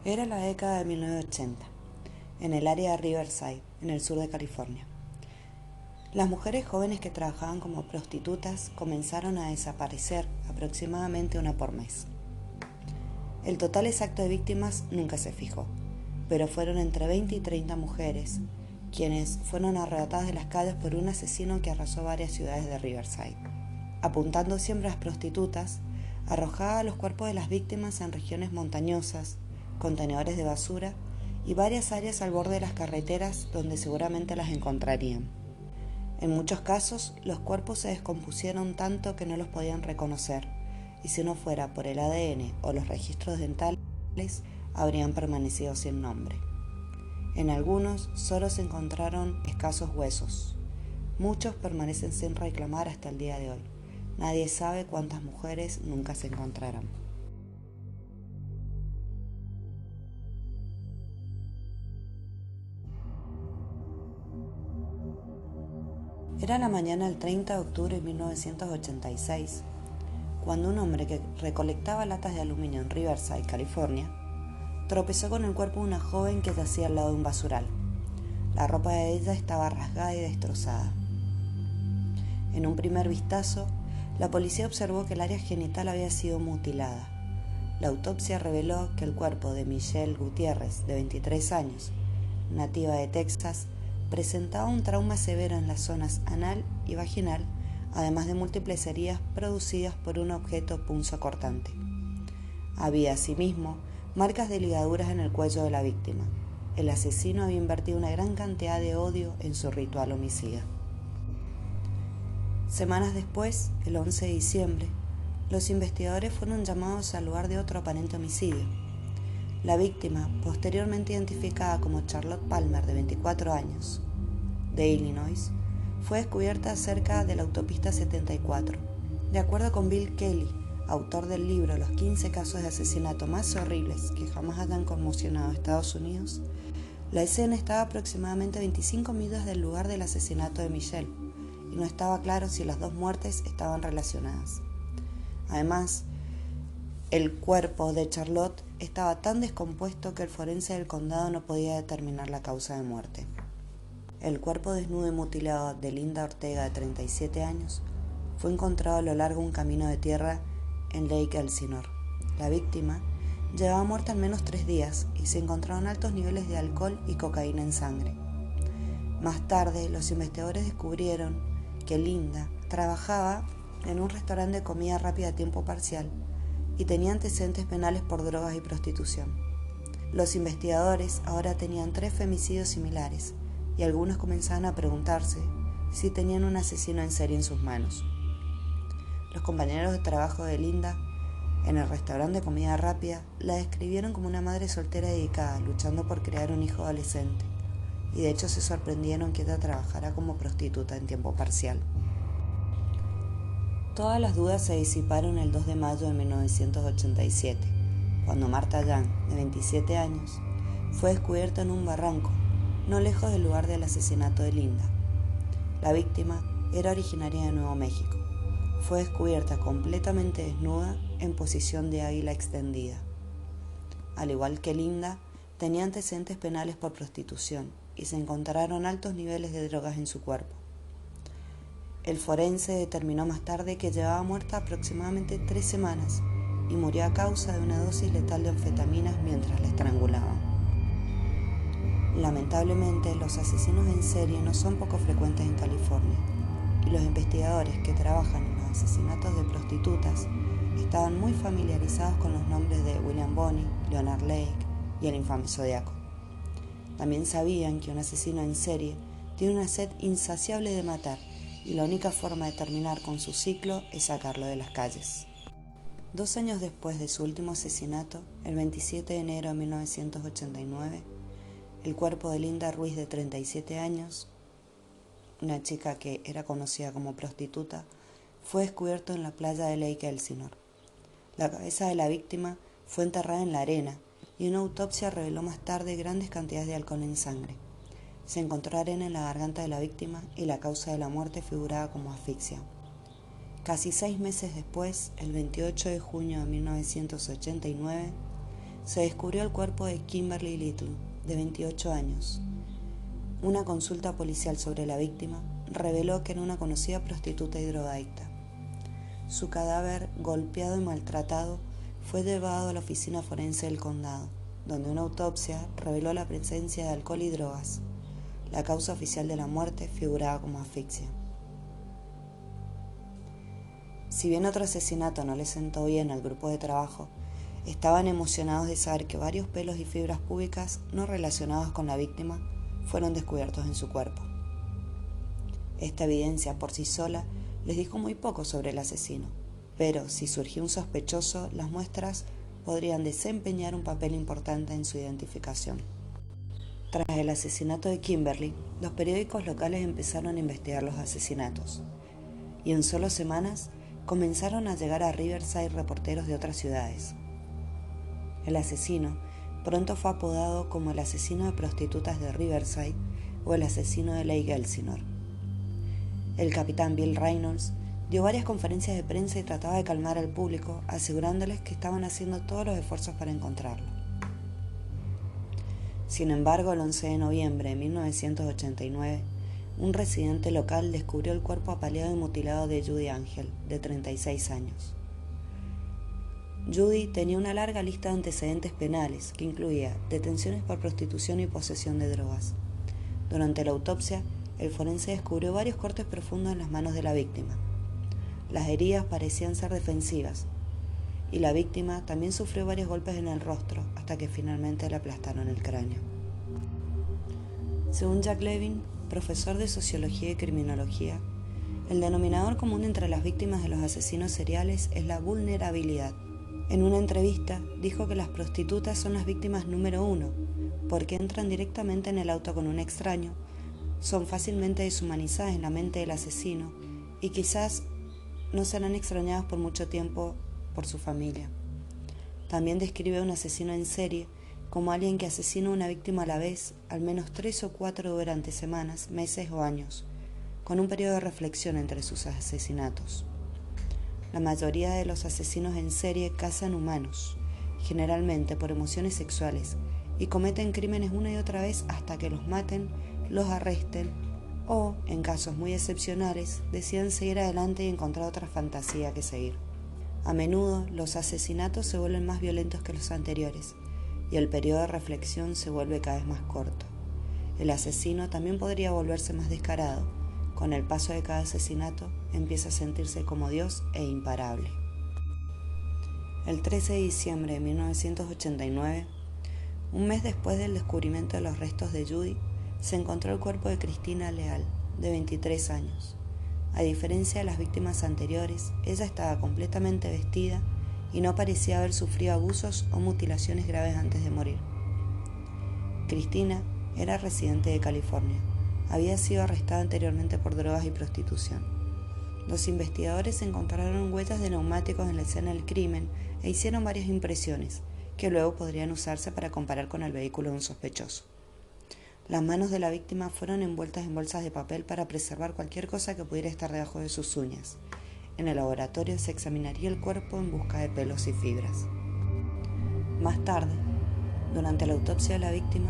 Era la década de 1980, en el área de Riverside, en el sur de California. Las mujeres jóvenes que trabajaban como prostitutas comenzaron a desaparecer, aproximadamente una por mes. El total exacto de víctimas nunca se fijó, pero fueron entre 20 y 30 mujeres, quienes fueron arrebatadas de las calles por un asesino que arrasó varias ciudades de Riverside. Apuntando siempre a las prostitutas, arrojaba los cuerpos de las víctimas en regiones montañosas, contenedores de basura y varias áreas al borde de las carreteras donde seguramente las encontrarían. En muchos casos, los cuerpos se descompusieron tanto que no los podían reconocer, y si no fuera por el ADN o los registros dentales, habrían permanecido sin nombre. En algunos solo se encontraron escasos huesos. Muchos permanecen sin reclamar hasta el día de hoy. Nadie sabe cuántas mujeres nunca se encontrarán. Era la mañana del 30 de octubre de 1986, cuando un hombre que recolectaba latas de aluminio en Riverside, California, tropezó con el cuerpo de una joven que yacía al lado de un basural. La ropa de ella estaba rasgada y destrozada. En un primer vistazo, la policía observó que el área genital había sido mutilada. La autopsia reveló que el cuerpo de Michelle Gutiérrez, de 23 años, nativa de Texas, presentaba un trauma severo en las zonas anal y vaginal, además de múltiples heridas producidas por un objeto punzocortante. Había, asimismo, marcas de ligaduras en el cuello de la víctima. El asesino había invertido una gran cantidad de odio en su ritual homicida. Semanas después, el 11 de diciembre, los investigadores fueron llamados al lugar de otro aparente homicidio. La víctima, posteriormente identificada como Charlotte Palmer, de 24 años, de Illinois, fue descubierta cerca de la autopista 74. De acuerdo con Bill Kelly, autor del libro Los 15 casos de asesinato más horribles que jamás hayan conmocionado a Estados Unidos, la escena estaba aproximadamente a 25 millas del lugar del asesinato de Michelle, y no estaba claro si las dos muertes estaban relacionadas. Además, el cuerpo de Charlotte estaba tan descompuesto que el forense del condado no podía determinar la causa de muerte. El cuerpo desnudo y mutilado de Linda Ortega, de 37 años, fue encontrado a lo largo de un camino de tierra en Lake Elsinore. La víctima llevaba muerta al menos 3 días y se encontraron altos niveles de alcohol y cocaína en sangre. Más tarde, los investigadores descubrieron que Linda trabajaba en un restaurante de comida rápida a tiempo parcial y tenía antecedentes penales por drogas y prostitución. Los investigadores ahora tenían 3 femicidios similares y algunos comenzaban a preguntarse si tenían un asesino en serie en sus manos. Los compañeros de trabajo de Linda en el restaurante de comida rápida la describieron como una madre soltera dedicada, luchando por crear un hijo adolescente, y de hecho se sorprendieron que ella trabajara como prostituta en tiempo parcial. Todas las dudas se disiparon el 2 de mayo de 1987, cuando Martha Young, de 27 años, fue descubierta en un barranco, no lejos del lugar del asesinato de Linda. La víctima era originaria de Nuevo México. Fue descubierta completamente desnuda en posición de águila extendida. Al igual que Linda, tenía antecedentes penales por prostitución y se encontraron altos niveles de drogas en su cuerpo. El forense determinó más tarde que llevaba muerta aproximadamente 3 semanas y murió a causa de una dosis letal de anfetaminas mientras la estrangulaban. Lamentablemente, los asesinos en serie no son poco frecuentes en California, y los investigadores que trabajan en los asesinatos de prostitutas estaban muy familiarizados con los nombres de William Bonney, Leonard Lake y el infame Zodiaco. También sabían que un asesino en serie tiene una sed insaciable de matar, y la única forma de terminar con su ciclo es sacarlo de las calles. 2 años después de su último asesinato, el 27 de enero de 1989, el cuerpo de Linda Ruiz, de 37 años, una chica que era conocida como prostituta, fue descubierto en la playa de Lake Elsinore. La cabeza de la víctima fue enterrada en la arena y una autopsia reveló más tarde grandes cantidades de alcohol en sangre. Se encontró arena en la garganta de la víctima y la causa de la muerte figuraba como asfixia. Casi 6 meses después, el 28 de junio de 1989, se descubrió el cuerpo de Kimberly Little, de 28 años. Una consulta policial sobre la víctima reveló que era una conocida prostituta y drogadicta. Su cadáver, golpeado y maltratado, fue llevado a la oficina forense del condado, donde una autopsia reveló la presencia de alcohol y drogas. La causa oficial de la muerte figuraba como asfixia. Si bien otro asesinato no le sentó bien al grupo de trabajo, estaban emocionados de saber que varios pelos y fibras púbicas no relacionados con la víctima fueron descubiertos en su cuerpo. Esta evidencia por sí sola les dijo muy poco sobre el asesino, pero si surgió un sospechoso, las muestras podrían desempeñar un papel importante en su identificación. Tras el asesinato de Kimberly, los periódicos locales empezaron a investigar los asesinatos, y en solo semanas comenzaron a llegar a Riverside reporteros de otras ciudades. El asesino pronto fue apodado como el asesino de prostitutas de Riverside o el asesino de Lake Elsinore. El capitán Bill Reynolds dio varias conferencias de prensa y trataba de calmar al público, asegurándoles que estaban haciendo todos los esfuerzos para encontrarlo. Sin embargo, el 11 de noviembre de 1989, un residente local descubrió el cuerpo apaleado y mutilado de Judy Angel, de 36 años. Judy tenía una larga lista de antecedentes penales que incluía detenciones por prostitución y posesión de drogas. Durante la autopsia, el forense descubrió varios cortes profundos en las manos de la víctima. Las heridas parecían ser defensivas, y la víctima también sufrió varios golpes en el rostro hasta que finalmente le aplastaron el cráneo. Según Jack Levin, profesor de Sociología y Criminología, el denominador común entre las víctimas de los asesinos seriales es la vulnerabilidad. En una entrevista dijo que las prostitutas son las víctimas número 1 porque entran directamente en el auto con un extraño, son fácilmente deshumanizadas en la mente del asesino y quizás no serán extrañadas por mucho tiempo por su familia. También describe a un asesino en serie como alguien que asesina a una víctima a la vez, al menos 3 o 4 durante semanas, meses o años, con un periodo de reflexión entre sus asesinatos. La mayoría de los asesinos en serie cazan humanos, generalmente por emociones sexuales, y cometen crímenes una y otra vez hasta que los maten, los arresten o, en casos muy excepcionales, deciden seguir adelante y encontrar otra fantasía que seguir. A menudo, los asesinatos se vuelven más violentos que los anteriores, y el periodo de reflexión se vuelve cada vez más corto. El asesino también podría volverse más descarado. Con el paso de cada asesinato, empieza a sentirse como Dios e imparable. El 13 de diciembre de 1989, un mes después del descubrimiento de los restos de Judy, se encontró el cuerpo de Cristina Leal, de 23 años. A diferencia de las víctimas anteriores, ella estaba completamente vestida y no parecía haber sufrido abusos o mutilaciones graves antes de morir. Cristina era residente de California. Había sido arrestada anteriormente por drogas y prostitución. Los investigadores encontraron huellas de neumáticos en la escena del crimen e hicieron varias impresiones, que luego podrían usarse para comparar con el vehículo de un sospechoso. Las manos de la víctima fueron envueltas en bolsas de papel para preservar cualquier cosa que pudiera estar debajo de sus uñas. En el laboratorio se examinaría el cuerpo en busca de pelos y fibras. Más tarde, durante la autopsia de la víctima,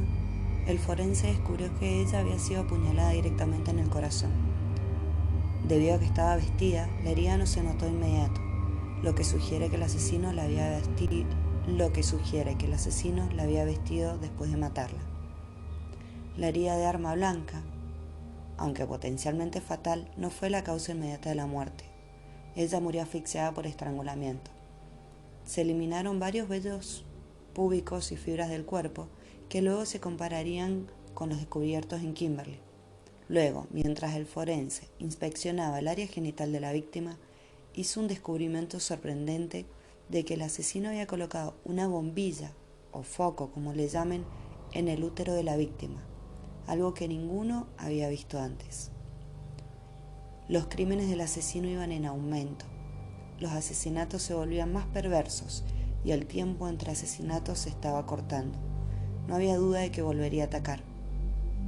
el forense descubrió que ella había sido apuñalada directamente en el corazón. Debido a que estaba vestida, la herida no se notó de inmediato, lo que sugiere que el asesino la había vestido después de matarla. La herida de arma blanca, aunque potencialmente fatal, no fue la causa inmediata de la muerte. Ella murió asfixiada por estrangulamiento. Se eliminaron varios vellos púbicos y fibras del cuerpo que luego se compararían con los descubiertos en Kimberly. Luego, mientras el forense inspeccionaba el área genital de la víctima, hizo un descubrimiento sorprendente de que el asesino había colocado una bombilla, o foco como le llamen, en el útero de la víctima, algo que ninguno había visto antes. Los crímenes del asesino iban en aumento. Los asesinatos se volvían más perversos y el tiempo entre asesinatos se estaba acortando. No había duda de que volvería a atacar,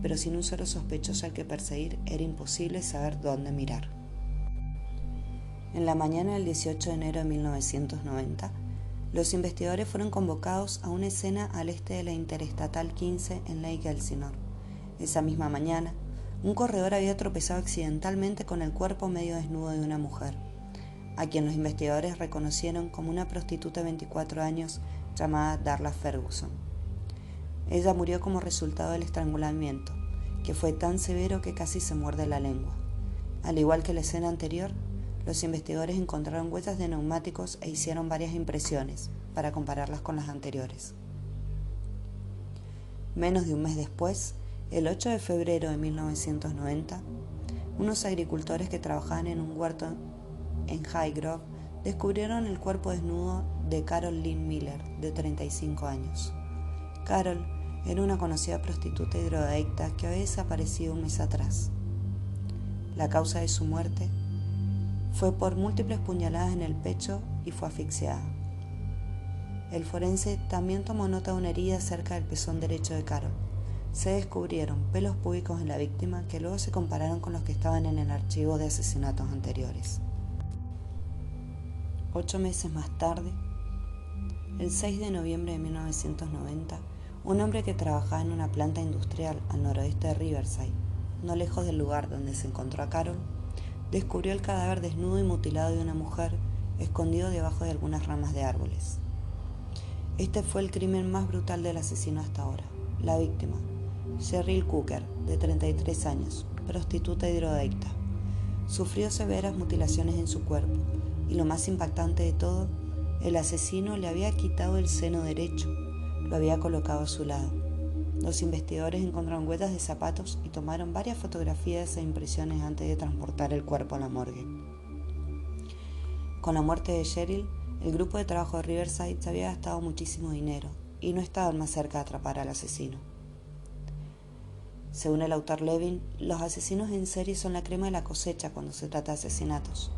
pero sin un solo sospechoso al que perseguir era imposible saber dónde mirar. En la mañana del 18 de enero de 1990, Los investigadores fueron convocados a una escena al este de la Interestatal 15 en Lake Elsinore. Esa misma mañana, un corredor había tropezado accidentalmente con el cuerpo medio desnudo de una mujer, a quien los investigadores reconocieron como una prostituta de 24 años llamada Darla Ferguson. Ella murió como resultado del estrangulamiento, que fue tan severo que casi se muerde la lengua. Al igual que la escena anterior, los investigadores encontraron huellas de neumáticos e hicieron varias impresiones para compararlas con las anteriores. Menos de un mes después, el 8 de febrero de 1990, unos agricultores que trabajaban en un huerto en Highgrove descubrieron el cuerpo desnudo de Carol Lynn Miller, de 35 años. Carol era una conocida prostituta y drogadicta que había desaparecido un mes atrás. La causa de su muerte fue por múltiples puñaladas en el pecho y fue asfixiada. El forense también tomó nota de una herida cerca del pezón derecho de Carol. Se descubrieron pelos púbicos en la víctima que luego se compararon con los que estaban en el archivo de asesinatos anteriores. 8 meses más tarde, el 6 de noviembre de 1990, un hombre que trabajaba en una planta industrial al noroeste de Riverside, no lejos del lugar donde se encontró a Carol, descubrió el cadáver desnudo y mutilado de una mujer escondido debajo de algunas ramas de árboles. Este fue el crimen más brutal del asesino hasta ahora. La víctima, Cheryl Cooker, de 33 años, prostituta y drogadicta, sufrió severas mutilaciones en su cuerpo y lo más impactante de todo, el asesino le había quitado el seno derecho, lo había colocado a su lado. Los investigadores encontraron huellas de zapatos y tomaron varias fotografías e impresiones antes de transportar el cuerpo a la morgue. Con la muerte de Cheryl, el grupo de trabajo de Riverside se había gastado muchísimo dinero y no estaban más cerca de atrapar al asesino. Según el autor Levin, los asesinos en serie son la crema de la cosecha cuando se trata de asesinatos.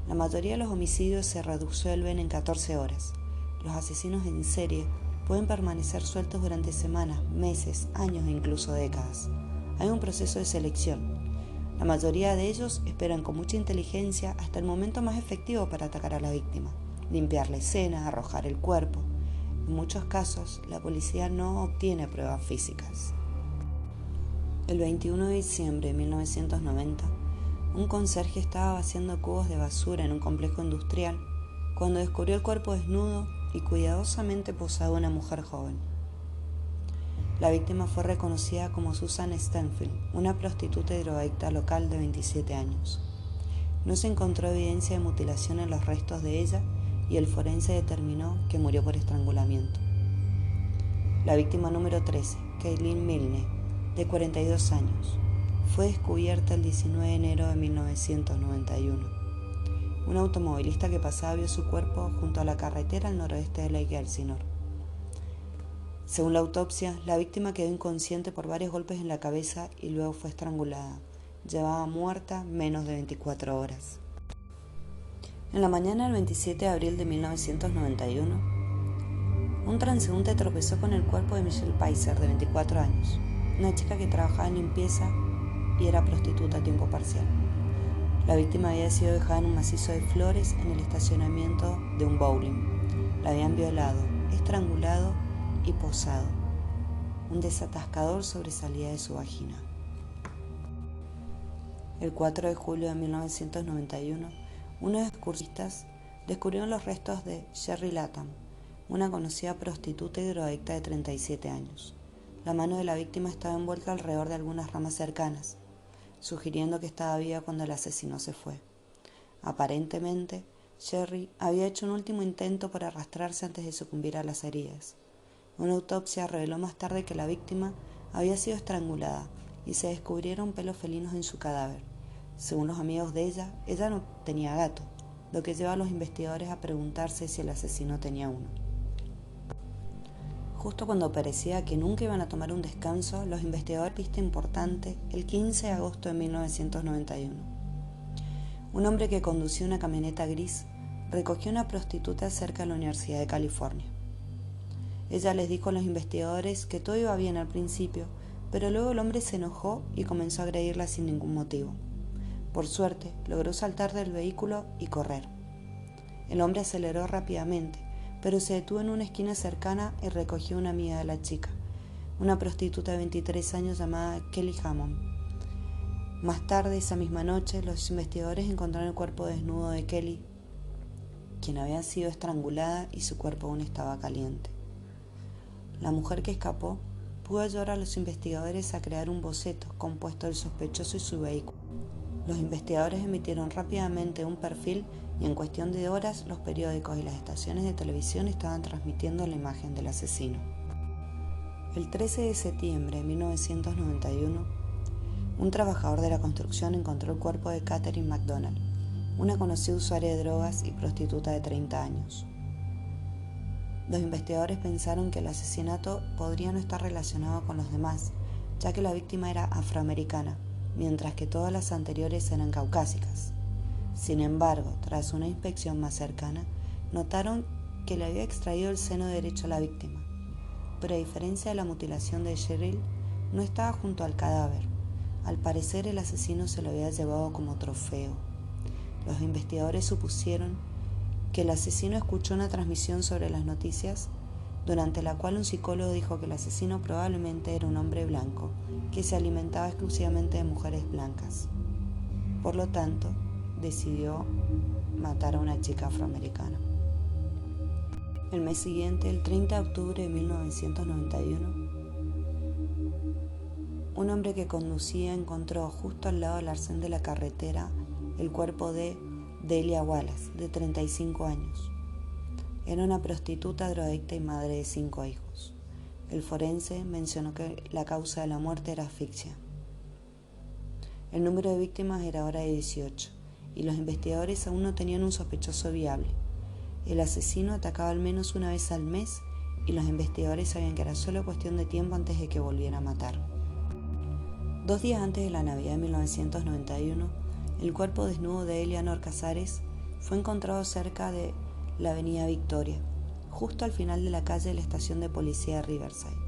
La mayoría de los homicidios se resuelven en 14 horas. Los asesinos en serie pueden permanecer sueltos durante semanas, meses, años e incluso décadas. Hay un proceso de selección. La mayoría de ellos esperan con mucha inteligencia hasta el momento más efectivo para atacar a la víctima, limpiar la escena, arrojar el cuerpo. En muchos casos, la policía no obtiene pruebas físicas. El 21 de diciembre de 1990, un conserje estaba vaciando cubos de basura en un complejo industrial cuando descubrió el cuerpo desnudo y cuidadosamente posado de una mujer joven. La víctima fue reconocida como Susan Stanfield, una prostituta y drogadicta local de 27 años. No se encontró evidencia de mutilación en los restos de ella y el forense determinó que murió por estrangulamiento. La víctima número 13, Kathleen Milne, de 42 años, fue descubierta el 19 de enero de 1991. Un automovilista que pasaba vio su cuerpo junto a la carretera al noroeste de Lake Elsinore. Según la autopsia, la víctima quedó inconsciente por varios golpes en la cabeza y luego fue estrangulada. Llevaba muerta menos de 24 horas. En la mañana del 27 de abril de 1991, un transeúnte tropezó con el cuerpo de Michelle Paiser, de 24 años, una chica que trabajaba en limpieza y era prostituta a tiempo parcial. La víctima había sido dejada en un macizo de flores en el estacionamiento de un bowling. La habían violado, estrangulado y posado. Un desatascador sobresalía de su vagina. El 4 de julio de 1991, unos excursionistas descubrieron los restos de Sherry Latham, una conocida prostituta y drogadicta de 37 años. La mano de la víctima estaba envuelta alrededor de algunas ramas cercanas, sugiriendo que estaba viva cuando el asesino se fue. Aparentemente, Sherry había hecho un último intento por arrastrarse antes de sucumbir a las heridas. Una autopsia reveló más tarde que la víctima había sido estrangulada y se descubrieron pelos felinos en su cadáver. Según los amigos de ella no tenía gato, lo que lleva a los investigadores a preguntarse si el asesino tenía uno. Justo cuando parecía que nunca iban a tomar un descanso, los investigadores pista importante el 15 de agosto de 1991. Un hombre que conducía una camioneta gris recogió a una prostituta cerca de la Universidad de California. Ella les dijo a los investigadores que todo iba bien al principio, pero luego el hombre se enojó y comenzó a agredirla sin ningún motivo. Por suerte, logró saltar del vehículo y correr. El hombre aceleró rápidamente, pero se detuvo en una esquina cercana y recogió a una amiga de la chica, una prostituta de 23 años llamada Kelly Hammond. Más tarde, esa misma noche, los investigadores encontraron el cuerpo desnudo de Kelly, quien había sido estrangulada y su cuerpo aún estaba caliente. La mujer que escapó pudo ayudar a los investigadores a crear un boceto compuesto del sospechoso y su vehículo. Los investigadores emitieron rápidamente un perfil y en cuestión de horas los periódicos y las estaciones de televisión estaban transmitiendo la imagen del asesino. El 13 de septiembre de 1991, un trabajador de la construcción encontró el cuerpo de Catherine McDonald, una conocida usuaria de drogas y prostituta de 30 años. Los investigadores pensaron que el asesinato podría no estar relacionado con los demás, ya que la víctima era afroamericana, mientras que todas las anteriores eran caucásicas. Sin embargo, tras una inspección más cercana, notaron que le había extraído el seno derecho a la víctima, pero a diferencia de la mutilación de Cheryl, no estaba junto al cadáver. Al parecer, el asesino se lo había llevado como trofeo. Los investigadores supusieron que el asesino escuchó una transmisión sobre las noticias, durante la cual un psicólogo dijo que el asesino probablemente era un hombre blanco, que se alimentaba exclusivamente de mujeres blancas. Por lo tanto, decidió matar a una chica afroamericana. El mes siguiente, el 30 de octubre de 1991, un hombre que conducía encontró justo al lado del arcén de la carretera el cuerpo de Delia Wallace, de 35 años. Era una prostituta, drogadicta y madre de 5 hijos. El forense mencionó que la causa de la muerte era asfixia. El número de víctimas era ahora de 18, y los investigadores aún no tenían un sospechoso viable. El asesino atacaba al menos una vez al mes, y los investigadores sabían que era solo cuestión de tiempo antes de que volviera a matar. 2 días antes de la Navidad de 1991, el cuerpo desnudo de Eleanor Casares fue encontrado cerca de la avenida Victoria, justo al final de la calle de la estación de policía de Riverside.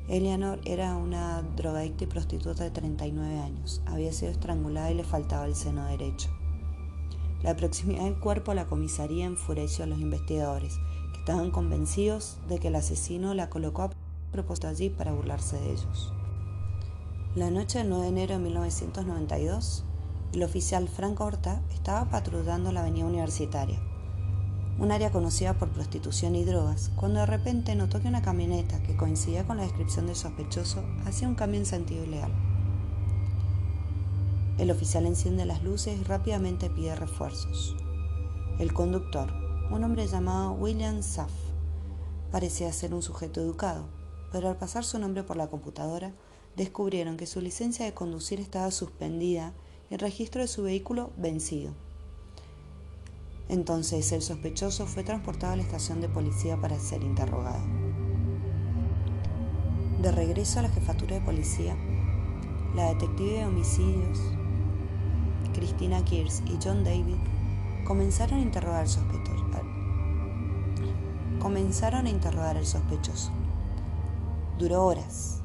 Eleanor era una drogadicta y prostituta de 39 años. Había sido estrangulada y le faltaba el seno derecho. La proximidad del cuerpo a la comisaría enfureció a los investigadores, que estaban convencidos de que el asesino la colocó a propósito allí para burlarse de ellos. La noche del 9 de enero de 1992, el oficial Frank Horta estaba patrullando la avenida Universitaria, un área conocida por prostitución y drogas, cuando de repente notó que una camioneta que coincidía con la descripción del sospechoso hacía un cambio en sentido ilegal. El oficial enciende las luces y rápidamente pide refuerzos. El conductor, un hombre llamado William Saff, parecía ser un sujeto educado, pero al pasar su nombre por la computadora, descubrieron que su licencia de conducir estaba suspendida y el registro de su vehículo vencido. Entonces el sospechoso fue transportado a la estación de policía para ser interrogado. De regreso a la jefatura de policía, la detective de homicidios, Christina Kears y John David, comenzaron a interrogar al sospechoso. Duró horas.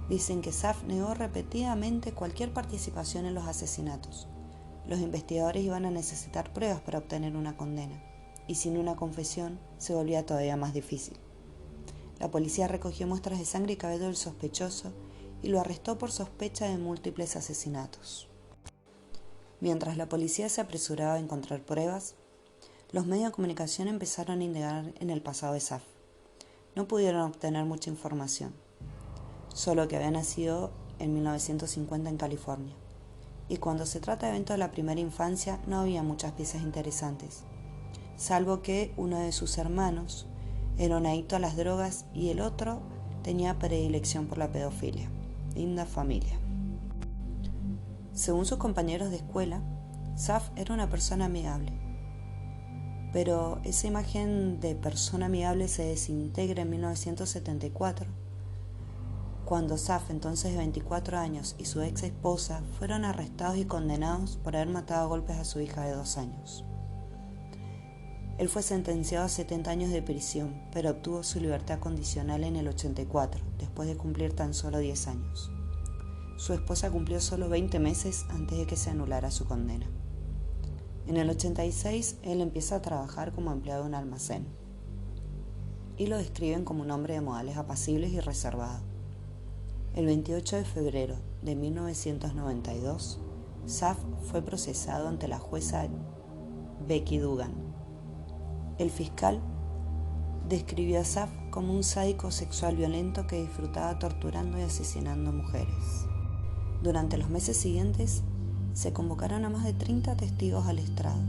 Dicen que Saff negó repetidamente cualquier participación en los asesinatos. Los investigadores iban a necesitar pruebas para obtener una condena, y sin una confesión se volvía todavía más difícil. La policía recogió muestras de sangre y cabello del sospechoso y lo arrestó por sospecha de múltiples asesinatos. Mientras la policía se apresuraba a encontrar pruebas, los medios de comunicación empezaron a indagar en el pasado de Saff. No pudieron obtener mucha información, solo que había nacido en 1950 en California. Y cuando se trata de eventos de la primera infancia no había muchas piezas interesantes, salvo que uno de sus hermanos era un adicto a las drogas y el otro tenía predilección por la pedofilia. Linda familia. Según sus compañeros de escuela, Saff era una persona amigable, pero esa imagen de persona amigable se desintegra en 1974, cuando Saff, entonces de 24 años, y su ex esposa fueron arrestados y condenados por haber matado a golpes a su hija de 2 años. Él fue sentenciado a 70 años de prisión, pero obtuvo su libertad condicional en el 84, después de cumplir tan solo 10 años. Su esposa cumplió solo 20 meses antes de que se anulara su condena. En el 86, él empieza a trabajar como empleado de un almacén. y lo describen como un hombre de modales apacibles y reservado. El 28 de febrero de 1992, Saf fue procesado ante la jueza Becky Dugan. El fiscal describió a Saf como un sádico sexual violento que disfrutaba torturando y asesinando mujeres. Durante los meses siguientes, se convocaron a más de 30 testigos al estrado.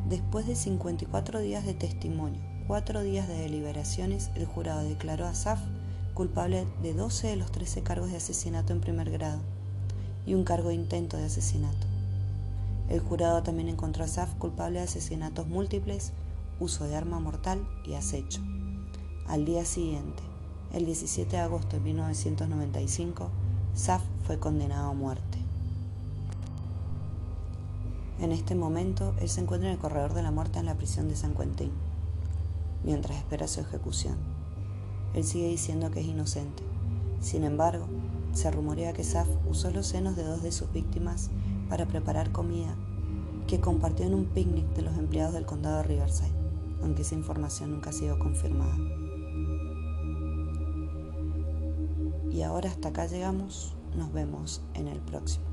Después de 54 días de testimonio, 4 días de deliberaciones, el jurado declaró a Saf culpable de 12 de los 13 cargos de asesinato en primer grado y un cargo de intento de asesinato. El jurado también encontró a Saf culpable de asesinatos múltiples, uso de arma mortal y acecho. Al día siguiente, el 17 de agosto de 1995, Saf fue condenado a muerte. En este momento, él se encuentra en el corredor de la muerte en la prisión de San Quentin, mientras espera su ejecución. Él sigue diciendo que es inocente. Sin embargo, se rumorea que Saf usó los senos de 2 de sus víctimas para preparar comida que compartió en un picnic de los empleados del condado de Riverside, aunque esa información nunca ha sido confirmada. Y ahora hasta acá llegamos, nos vemos en el próximo.